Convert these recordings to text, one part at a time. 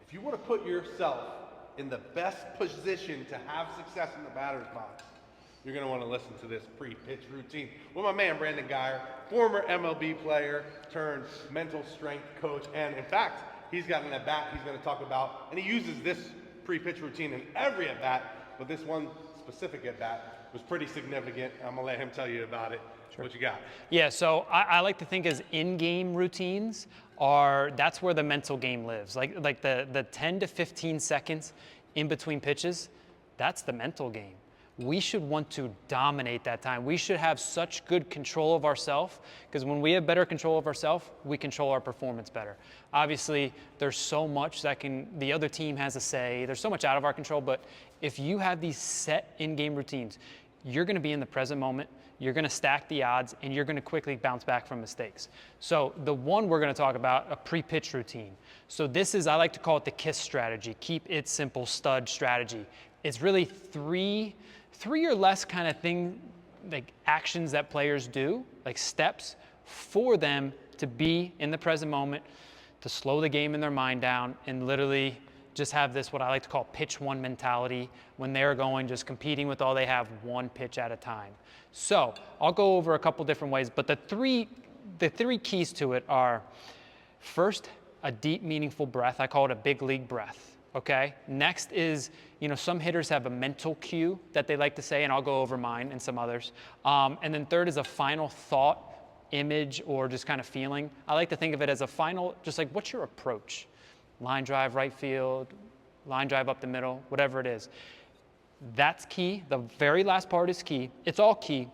if you want to put yourself in the best position to have success in the batter's box, you're going to want to listen to this pre-pitch routine with my man Brandon Geyer, former MLB player turned mental strength coach. And in fact, he's got an at-bat he's going to talk about, and he uses this pre-pitch routine in every at-bat, but this one specific at-bat was pretty significant. I'm going to let him tell you about it. Sure. What you got? Yeah, so I like to think as in-game routines that's where the mental game lives. Like the 10 to 15 seconds in between pitches, that's the mental game. We should want to dominate that time. We should have such good control of ourselves, because when we have better control of ourselves, we control our performance better. Obviously, there's so much that the other team has a say. There's so much out of our control, but if you have these set in-game routines, you're going to be in the present moment, you're going to stack the odds, and you're going to quickly bounce back from mistakes. So the one we're going to talk about, a pre-pitch routine. So this is, I like to call it the KISS strategy, keep it simple, stud strategy. It's really three or less kind of thing, like actions that players do, like steps for them to be in the present moment, to slow the game in their mind down, and literally just have this, what I like to call pitch one mentality, when they're going, just competing with all they have, one pitch at a time. So I'll go over a couple different ways, but the three keys to it are, first, a deep, meaningful breath. I call it a big league breath. Okay. Next is, some hitters have a mental cue that they like to say, and I'll go over mine and some others. And then third is a final thought, image, or just kind of feeling. I like to think of it as a final, just like, what's your approach? Line drive right field, line drive up the middle, whatever it is. That's key. The very last part is key. It's all key,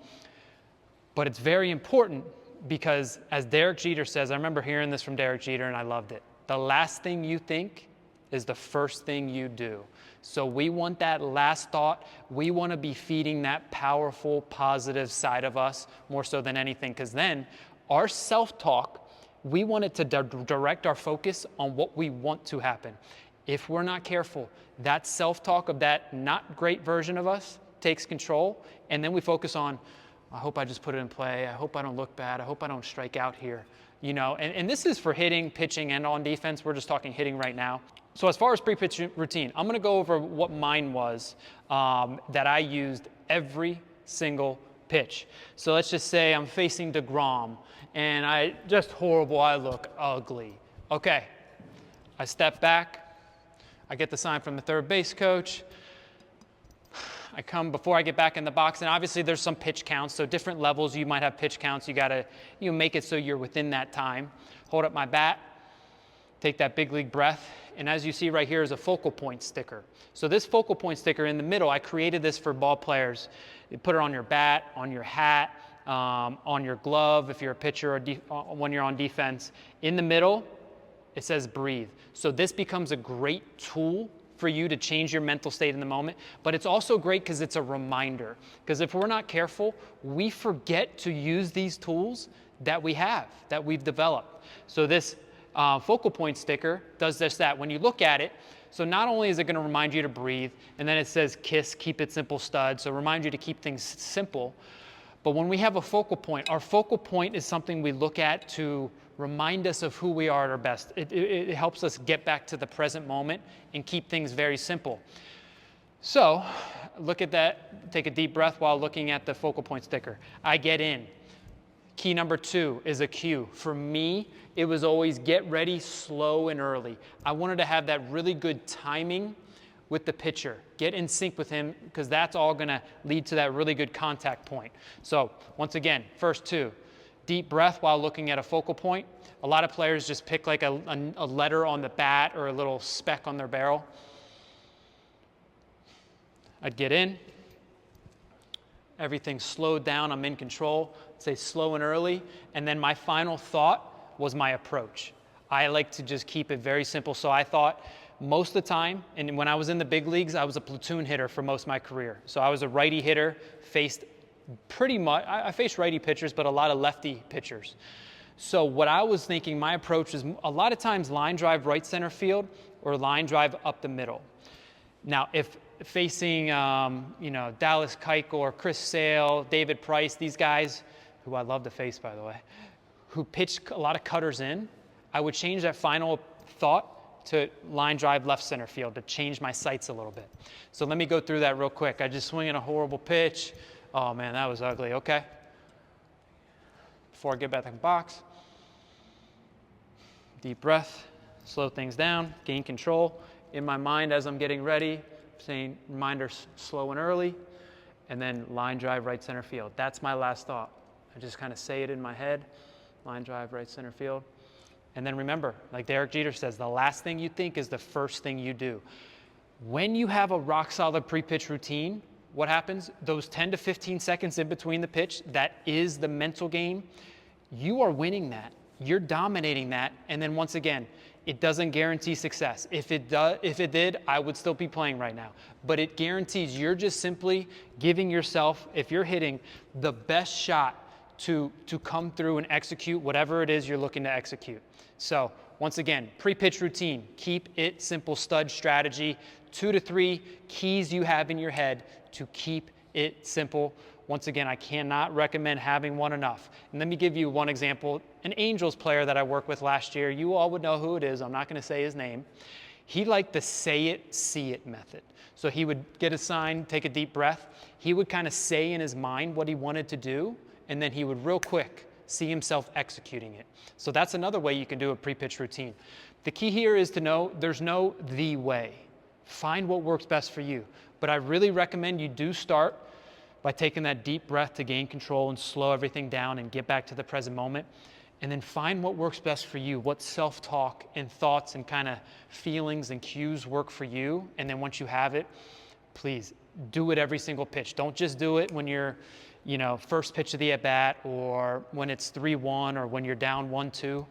but it's very important because, as Derek Jeter says, I remember hearing this from Derek Jeter and I loved it. The last thing you think is the first thing you do. So we want that last thought. We want to be feeding that powerful, positive side of us more so than anything, because then our self-talk, we want it to direct our focus on what we want to happen. If we're not careful, that self-talk of that not great version of us takes control, and then we focus on, I hope I just put it in play. I hope I don't look bad. I hope I don't strike out here. And this is for hitting, pitching, and on defense. We're just talking hitting right now. So as far as pre-pitch routine, I'm going to go over what mine was that I used every single pitch. So let's just say I'm facing DeGrom, and just horrible. I look ugly. Okay, I step back. I get the sign from the third base coach. I come before I get back in the box, and obviously there's some pitch counts, so different levels you might have pitch counts. You got to make it so you're within that time. Hold up my bat, take that big league breath, and as you see right here is a focal point sticker. So this focal point sticker in the middle, I created this for ball players. You put it on your bat, on your hat, on your glove if you're a pitcher, or when you're on defense. In the middle, it says breathe. So this becomes a great tool for you to change your mental state in the moment, but it's also great because it's a reminder. Because if we're not careful, we forget to use these tools that we've developed. So this focal point sticker does just that. When you look at it, so not only is it going to remind you to breathe, and then it says KISS, keep it simple, stud, so remind you to keep things simple. But when we have a focal point, our focal point is something we look at to remind us of who we are at our best. It helps us get back to the present moment and keep things very simple. So look at that, take a deep breath while looking at the focal point sticker. I get in. Key number 2 is a cue. For me, it was always get ready slow and early. I wanted to have that really good timing with the pitcher. Get in sync with him, because that's all going to lead to that really good contact point. So once again, first 2, deep breath while looking at a focal point. A lot of players just pick like a letter on the bat or a little speck on their barrel. I'd get in. Everything's slowed down. I'm in control. Say slow and early. And then my final thought was my approach. I like to just keep it very simple. So I thought most of the time, and when I was in the big leagues, I was a platoon hitter for most of my career. So I was a righty hitter, faced pretty much, I faced righty pitchers, but a lot of lefty pitchers. So what I was thinking, my approach is a lot of times line drive right center field or line drive up the middle. Now, if facing, Dallas Keuchel, Chris Sale, David Price, these guys, who I love to face, by the way, who pitch a lot of cutters in, I would change that final thought to line drive left center field to change my sights a little bit. So let me go through that real quick. I just swing in a horrible pitch. Oh man, that was ugly. Okay. Before I get back to the box, deep breath, slow things down, gain control. In my mind as I'm getting ready, saying reminders slow and early, and then line drive right center field. That's my last thought. I just kind of say it in my head, line drive right center field. And then remember, like Derek Jeter says, the last thing you think is the first thing you do. When you have a rock solid pre-pitch routine, what happens? Those 10 to 15 seconds in between the pitch, that is the mental game. You are winning that. You're dominating that. And then once again, it doesn't guarantee success. If it did, I would still be playing right now. But it guarantees you're just simply giving yourself, if you're hitting, the best shot to come through and execute whatever it is you're looking to execute. So once again, pre-pitch routine, keep it simple stud strategy, 2 to 3 keys you have in your head to keep it simple. Once again, I cannot recommend having one enough. And let me give you one example. An Angels player that I worked with last year, you all would know who it is. I'm not going to say his name. He liked the say it, see it method. So he would get a sign, take a deep breath. He would kind of say in his mind what he wanted to do, and then he would real quick see himself executing it. So that's another way you can do a pre-pitch routine. The key here is to know there's no the way. Find what works best for you. But I really recommend you do start by taking that deep breath to gain control and slow everything down and get back to the present moment. And then find what works best for you, what self-talk and thoughts and kind of feelings and cues work for you. And then once you have it, please do it every single pitch. Don't just do it when you're, first pitch of the at-bat or when it's 3-1 or when you're down 1-2.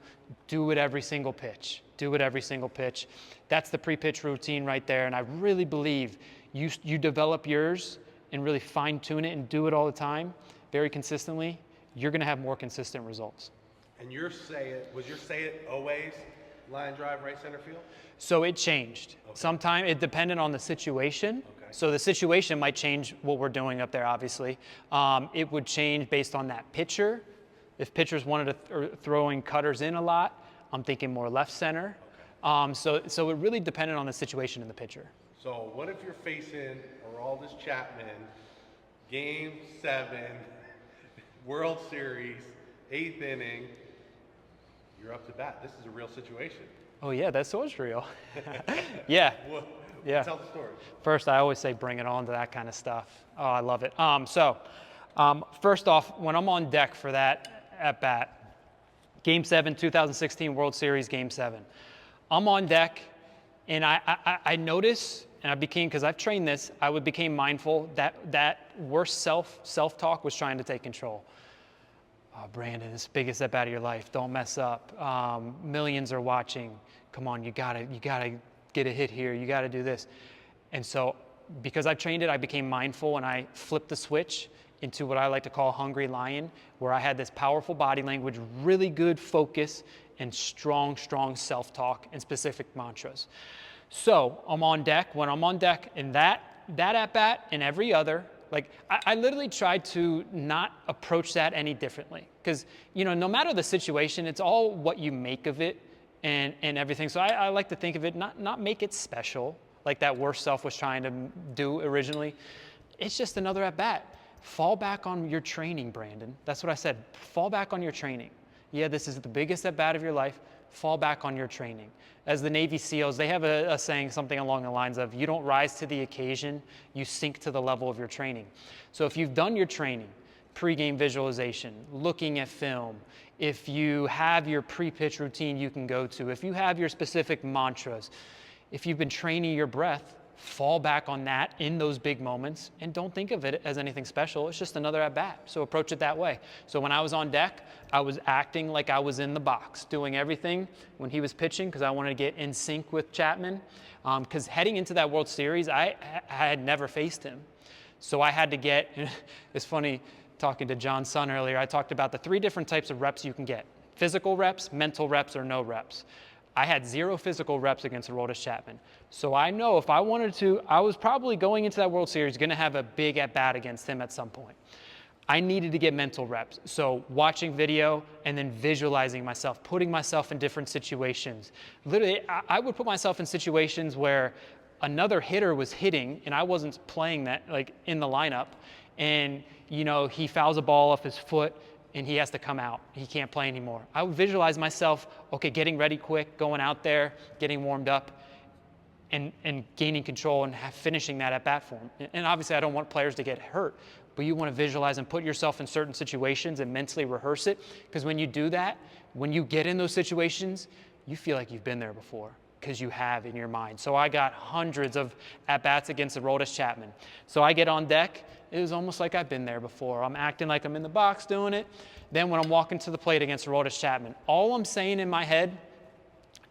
Do it every single pitch. Do it every single pitch. That's the pre-pitch routine right there. And I really believe you develop yours and really fine-tune it and do it all the time, very consistently, you're going to have more consistent results. And was your say it always line drive right center field? So it changed. Okay. Sometimes it depended on the situation. Okay. So the situation might change what we're doing up there, obviously. It would change based on that pitcher. If pitchers wanted to throwing cutters in a lot, I'm thinking more left center. Okay. So it really depended on the situation and the pitcher. So what if you're facing Aroldis Chapman, Game 7, World Series, 8th inning, you're up to bat. This is a real situation. Oh yeah, that's always real. Yeah. Yeah. Tell the story. First, I always say bring it on to that kind of stuff. Oh, I love it. First off, when I'm on deck for that at bat, Game 7, 2016 World Series, Game 7, I'm on deck, and I notice, and I became, because I've trained this, became mindful that worst self-talk was trying to take control. Oh, Brandon, it's the biggest at bat of your life. Don't mess up. Millions are watching. Come on, you gotta get a hit here. You gotta do this. And so, because I've trained it, I became mindful and I flipped the switch into what I like to call hungry lion, where I had this powerful body language, really good focus, and strong self-talk and specific mantras. So I'm on deck. When I'm on deck, and that at bat and every other. Like, I literally tried to not approach that any differently because, no matter the situation, it's all what you make of it and everything. So I like to think of it, not make it special like that worst self was trying to do originally. It's just another at-bat. Fall back on your training, Brandon. That's what I said. Fall back on your training. Yeah, this is the biggest at-bat of your life. Fall back on your training. As the Navy SEALs, they have a saying, something along the lines of, you don't rise to the occasion, you sink to the level of your training. So if you've done your training, pre-game visualization, looking at film, if you have your pre-pitch routine you can go to, if you have your specific mantras, if you've been training your breath, fall back on that in those big moments and don't think of it as anything special. It's just another at-bat. So approach it that way. So when I was on deck, I was acting like I was in the box, doing everything when he was pitching because I wanted to get in sync with Chapman. Because heading into that World Series, I had never faced him. So I had to get, it's funny, talking to John's son earlier, I talked about the 3 different types of reps you can get. Physical reps, mental reps, or no reps. I had 0 physical reps against Aroldis Chapman. So I know if I wanted to, I was probably going into that World Series going to have a big at-bat against him at some point. I needed to get mental reps. So watching video and then visualizing myself, putting myself in different situations. Literally, I would put myself in situations where another hitter was hitting and I wasn't playing that, like in the lineup. And, you know, he fouls a ball off his foot and he has to come out. He can't play anymore. I would visualize myself, okay, getting ready quick, going out there, getting warmed up, and gaining control and finishing that at bat for him. And obviously I don't want players to get hurt, but you want to visualize and put yourself in certain situations and mentally rehearse it, because when you do that, when you get in those situations, you feel like you've been there before, because you have in your mind. So I got hundreds of at-bats against Aroldis Chapman. So I get on deck, it was almost like I've been there before. I'm acting like I'm in the box doing it. Then when I'm walking to the plate against Aroldis Chapman, all I'm saying in my head,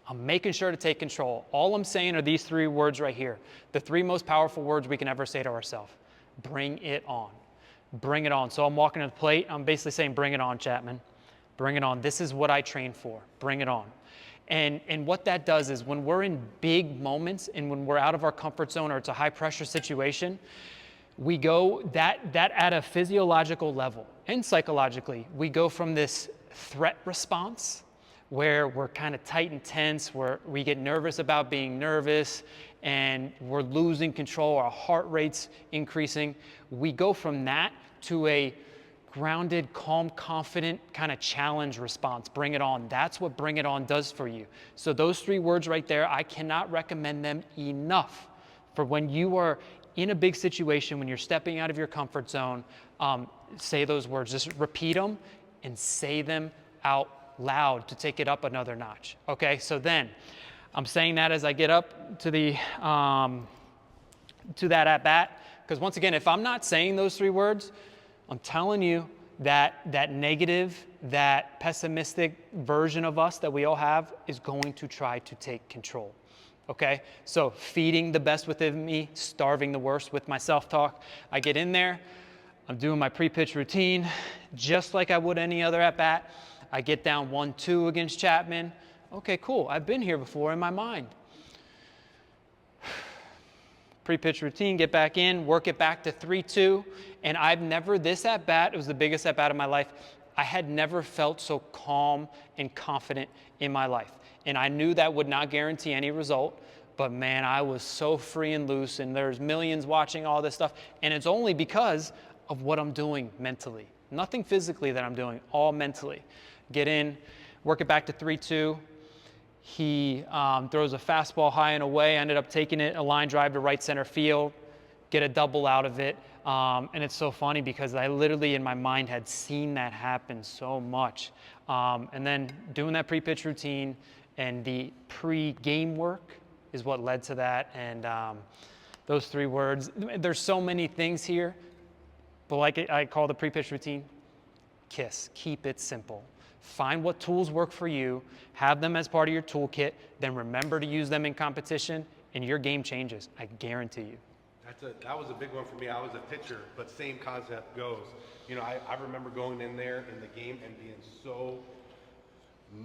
I'm making sure to take control. All I'm saying are these 3 words right here. The 3 most powerful words we can ever say to ourselves. Bring it on. Bring it on. So I'm walking to the plate. I'm basically saying, bring it on, Chapman. Bring it on. This is what I train for. Bring it on. And what that does is when we're in big moments and when we're out of our comfort zone or it's a high pressure situation, we go that at a physiological level and psychologically, we go from this threat response where we're kind of tight and tense, where we get nervous about being nervous and we're losing control, our heart rate's increasing. We go from that to a grounded, calm, confident kind of challenge response. Bring it on. That's what bring it on does for you. So those 3 words right there, I cannot recommend them enough for when you are in a big situation, when you're stepping out of your comfort zone. Say those words, just repeat them and say them out loud to take it up another notch. Okay, so then I'm saying that as I get up to the to that at bat, because once again, if I'm not saying those 3 words, I'm telling you that negative, that pessimistic version of us that we all have is going to try to take control. Okay, so feeding the best within me, starving the worst with my self-talk. I get in there, I'm doing my pre-pitch routine just like I would any other at bat. I get down 1-2 against Chapman. Okay, cool. I've been here before in my mind. Pre-pitch routine, get back in, work it back to 3-2. And I've never, this at-bat, it was the biggest at-bat of my life. I had never felt so calm and confident in my life. And I knew that would not guarantee any result. But man, I was so free and loose, and there's millions watching all this stuff. And it's only because of what I'm doing mentally. Nothing physically that I'm doing, all mentally. Get in, work it back to 3-2. He throws a fastball high and away. I ended up taking it, a line drive to right center field, get a double out of it. And it's so funny because I literally in my mind had seen that happen so much. And then doing that pre-pitch routine and the pre-game work is what led to that. And those 3 words, there's so many things here, but like I call the pre-pitch routine, KISS, keep it simple. Find what tools work for you, have them as part of your toolkit, then remember to use them in competition, and your game changes, I guarantee you. That was a big one for me. I was a pitcher, but same concept goes. You know, I remember going in there in the game and being so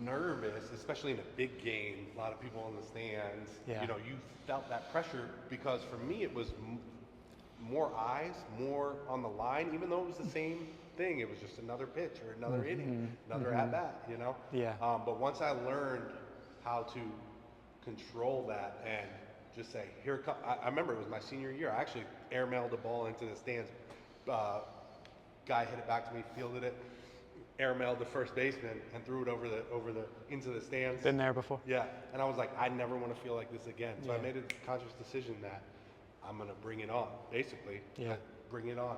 nervous, especially in a big game, a lot of people in the stands. Yeah. You know, you felt that pressure because for me it was more eyes, more on the line, even though it was the same thing. It was just another pitch or another inning, another at-bat, you know? Yeah. But once I learned how to control that and just say, here it comes. I remember it was my senior year. I actually airmailed the ball into the stands. Guy hit it back to me, fielded it, airmailed the first baseman, and threw it over the into the stands. Been there before. Yeah, and I was like, I never want to feel like this again. So Yeah. I made a conscious decision that I'm gonna bring it on. Basically, Yeah. bring it on.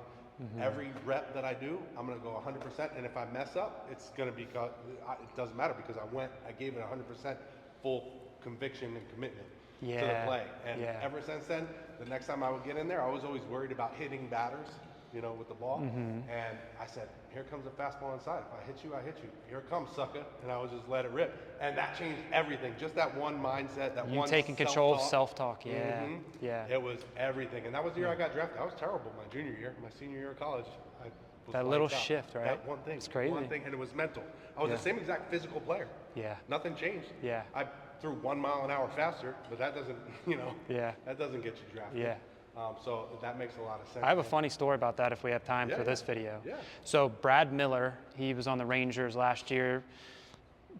Every rep that I do, I'm gonna go 100%. And if I mess up, it's gonna be it doesn't matter because I gave it 100% full conviction and commitment to the Yeah. play. And Yeah. ever since then, the next time I would get in there, I was always worried about hitting batters, you know, with the ball. And I said, here comes a fastball inside. If I hit you, I hit you. Here it comes, sucker. And I would just let it rip. And that changed everything. Just that one mindset, that You one taking control of self-talk. self-talk, yeah, yeah. It was everything. And that was the year I got drafted. I was terrible my junior year. My senior year of college, I was That little lights out. shift, right? That one thing. It's crazy. One thing, and it was mental. I was Yeah. the same exact physical player. Yeah. Nothing changed. Yeah. I threw 1 mile an hour faster, but that doesn't, you know, Yeah. that doesn't get you drafted. Yeah. So that makes a lot of sense. I have a funny story about that if we have time for this video. Yeah. So Brad Miller, he was on the Rangers last year,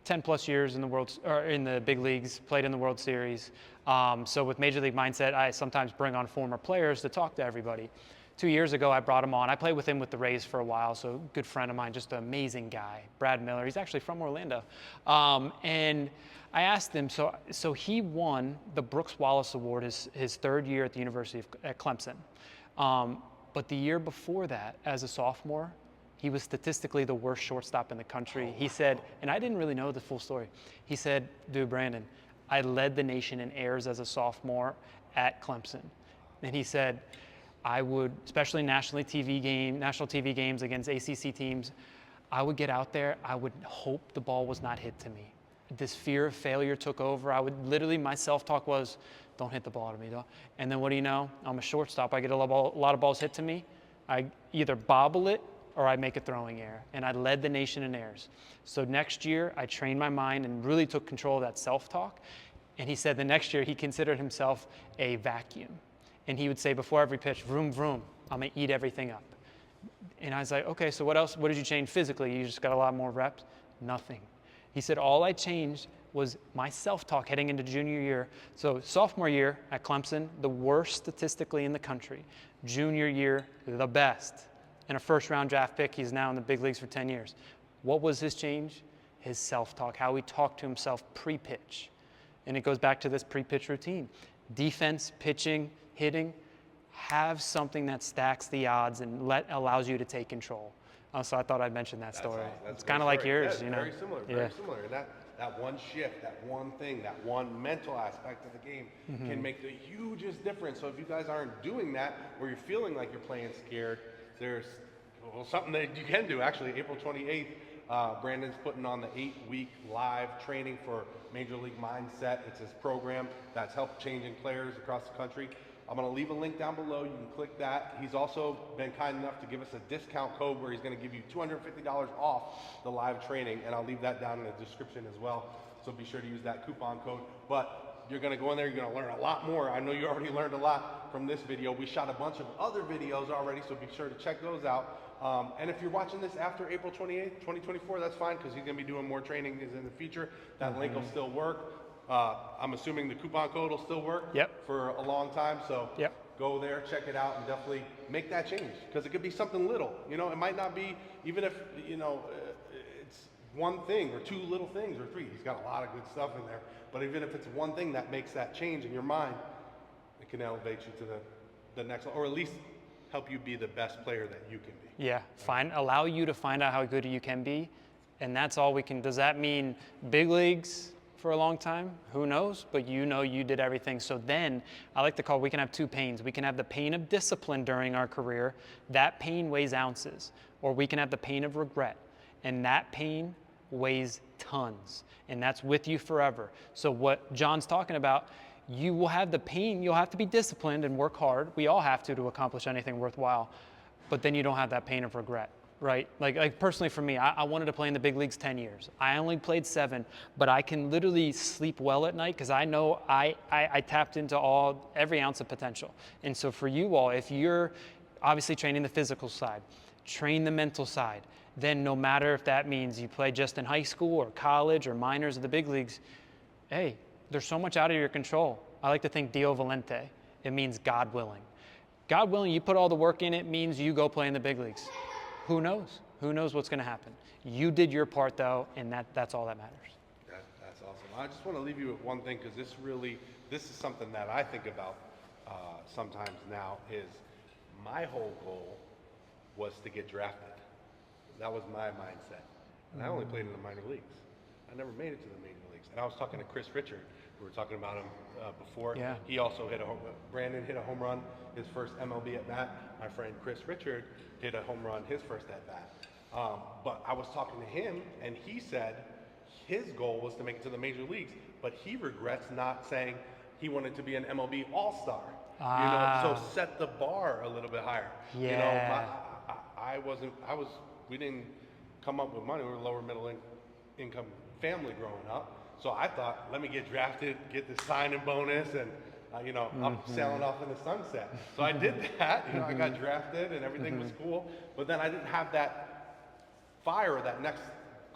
10 plus years in the in the big leagues, played in the World Series. So with Major League Mindset, I sometimes bring on former players to talk to everybody. 2 years ago, I brought him on. I played with him with the Rays for a while, so good friend of mine, just an amazing guy, Brad Miller. He's actually from Orlando. And I asked him, so he won the Brooks Wallace Award his third year at the University at Clemson. But the year before that, as a sophomore, he was statistically the worst shortstop in the country. He said, and I didn't really know the full story. He said, dude, Brandon, I led the nation in errors as a sophomore at Clemson. And he said, I would, especially national TV games against ACC teams, I would get out there, I would hope the ball was not hit to me. This fear of failure took over. I would literally, my self-talk was, don't hit the ball to me, though. And then what do you know? I'm a shortstop. I get a lot of balls hit to me. I either bobble it or I make a throwing error. And I led the nation in errors. So next year, I trained my mind and really took control of that self-talk. And he said the next year, he considered himself a vacuum. And he would say before every pitch, vroom, vroom, I'm going to eat everything up. And I was like, okay, so what else? What did you change physically? You just got a lot more reps? Nothing. He said, all I changed was my self-talk heading into junior year. So sophomore year at Clemson, the worst statistically in the country. Junior year, the best. And a first-round draft pick, he's now in the big leagues for 10 years. What was his change? His self-talk, how he talked to himself pre-pitch. And it goes back to this pre-pitch routine. Defense, pitching, hitting, have something that stacks the odds and allows you to take control. So I thought I'd mention that story. It's kind of like yours, yeah, you know. Very similar, very similar. And that one shift, that one thing, that one mental aspect of the game can make the hugest difference. So if you guys aren't doing that, or you're feeling like you're playing scared, there's something that you can do. Actually, April 28th, Brandon's putting on the 8-week live training for Major League Mindset. It's his program that's helped changing players across the country. I'm going to leave a link down below. You can click that. He's also been kind enough to give us a discount code where he's going to give you $250 off the live training, and I'll leave that down in the description as well. So be sure to use that coupon code. But you're going to go in there, you're going to learn a lot more. I know you already learned a lot from this video. We shot a bunch of other videos already, so be sure to check those out. And if you're watching this after April 28th, 2024, that's fine, because he's going to be doing more training in the future. That link will still work. I'm assuming the coupon code will still work for a long time. So go there, check it out, and definitely make that change, because it could be something little. You know, it might not be, even if, you know, it's one thing or two little things or three. He's got a lot of good stuff in there. But even if it's one thing that makes that change in your mind, it can elevate you to the next level, or at least help you be the best player that you can be. Yeah, allow you to find out how good you can be. And that's all we can. Does that mean big leagues for a long time? Who knows? But you know you did everything. So then I like to call, we can have two pains. We can have the pain of discipline during our career. That pain weighs ounces. Or we can have the pain of regret. And that pain weighs tons. And that's with you forever. So what John's talking about, you will have the pain. You'll have to be disciplined and work hard. We all have to accomplish anything worthwhile. But then you don't have that pain of regret. Right? Like personally for me, I wanted to play in the big leagues 10 years. I only played 7, but I can literally sleep well at night because I know I tapped into every ounce of potential. And so for you all, if you're obviously training the physical side, train the mental side, then no matter if that means you play just in high school or college or minors or the big leagues, hey, there's so much out of your control. I like to think Dio Valente. It means God willing. God willing, you put all the work in, it means you go play in the big leagues. Who knows? Who knows what's going to happen? You did your part, though, and that's all that matters. That's awesome. I just want to leave you with one thing, because this is something that I think about sometimes now, is my whole goal was to get drafted. That was my mindset. And I only played in the minor leagues. I never made it to the major leagues. And I was talking to Chris Richard. We were talking about him before. Yeah. He also Brandon hit a home run his first MLB at bat. My friend Chris Richard hit a home run his first at bat. But I was talking to him, and he said his goal was to make it to the major leagues, but he regrets not saying he wanted to be an MLB All-Star. You know, so set the bar a little bit higher. Yeah. You know, we didn't come up with money. We were a lower middle income family growing up. So I thought, let me get drafted, get the signing bonus, and you know, I'm sailing off in the sunset. So I did that. You know, I got drafted and everything was cool. But then I didn't have that fire, that next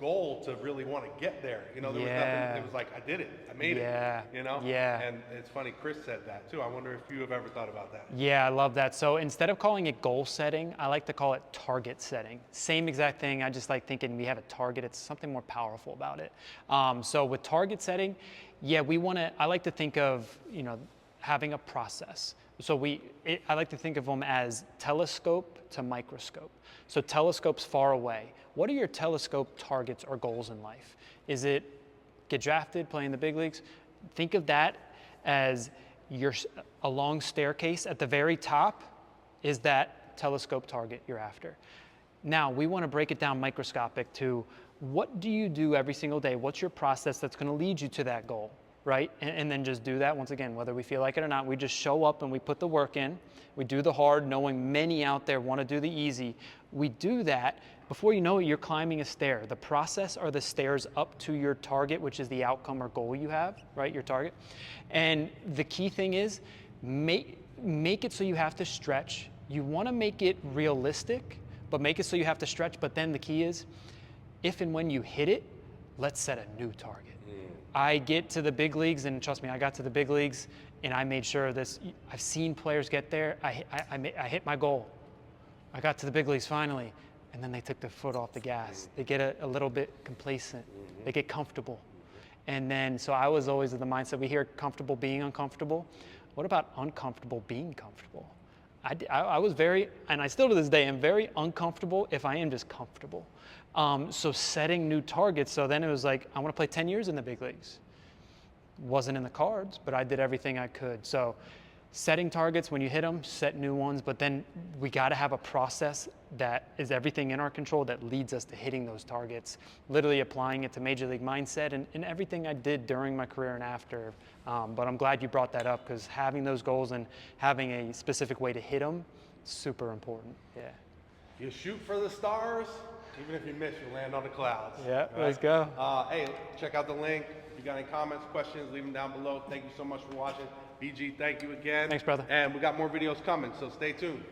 goal to really want to get there. You know, there was nothing. It was like, I did it. I made it. You know? And it's funny, Chris said that too. I wonder if you have ever thought about that. Yeah, I love that. So instead of calling it goal setting, I like to call it target setting. Same exact thing. I just like thinking we have a target. It's something more powerful about it. So with target setting, yeah, I like to think of, you know, having a process. So I like to think of them as telescope to microscope. So telescope's far away. What are your telescope targets or goals in life? Is it get drafted, play in the big leagues? Think of that as a long staircase. At the very top is that telescope target you're after. Now, we want to break it down microscopic to what do you do every single day? What's your process that's going to lead you to that goal, right? And then just do that once again, whether we feel like it or not. We just show up and we put the work in. We do the hard, knowing many out there want to do the easy. We do that. Before you know it, you're climbing a stair. The process are the stairs up to your target, which is the outcome or goal you have, right? Your target. And the key thing is make it so you have to stretch. You want to make it realistic, but make it so you have to stretch. But then the key is, if and when you hit it, let's set a new target. I get to the big leagues, and trust me, I got to the big leagues, and I made sure of this. I've seen players get there. I hit my goal. I got to the big leagues finally, and then they took their foot off the gas. They get a little bit complacent. They get comfortable. And then, so I was always of the mindset, we hear comfortable being uncomfortable. What about uncomfortable being comfortable? I was very, and I still to this day am very uncomfortable if I am just comfortable. So setting new targets, so then it was like, I want to play 10 years in the big leagues. Wasn't in the cards, but I did everything I could. So setting targets, when you hit them, set new ones, but then we got to have a process that is everything in our control that leads us to hitting those targets, literally applying it to Major League mindset and everything I did during my career and after. But I'm glad you brought that up, because having those goals and having a specific way to hit them, super important. Yeah. You shoot for the stars, even if you miss, you land on the clouds. Yeah, right? Let's go. Hey, check out the link. If you got any comments, questions, leave them down below. Thank you so much for watching. BG, thank you again. Thanks, brother. And we got more videos coming, so stay tuned.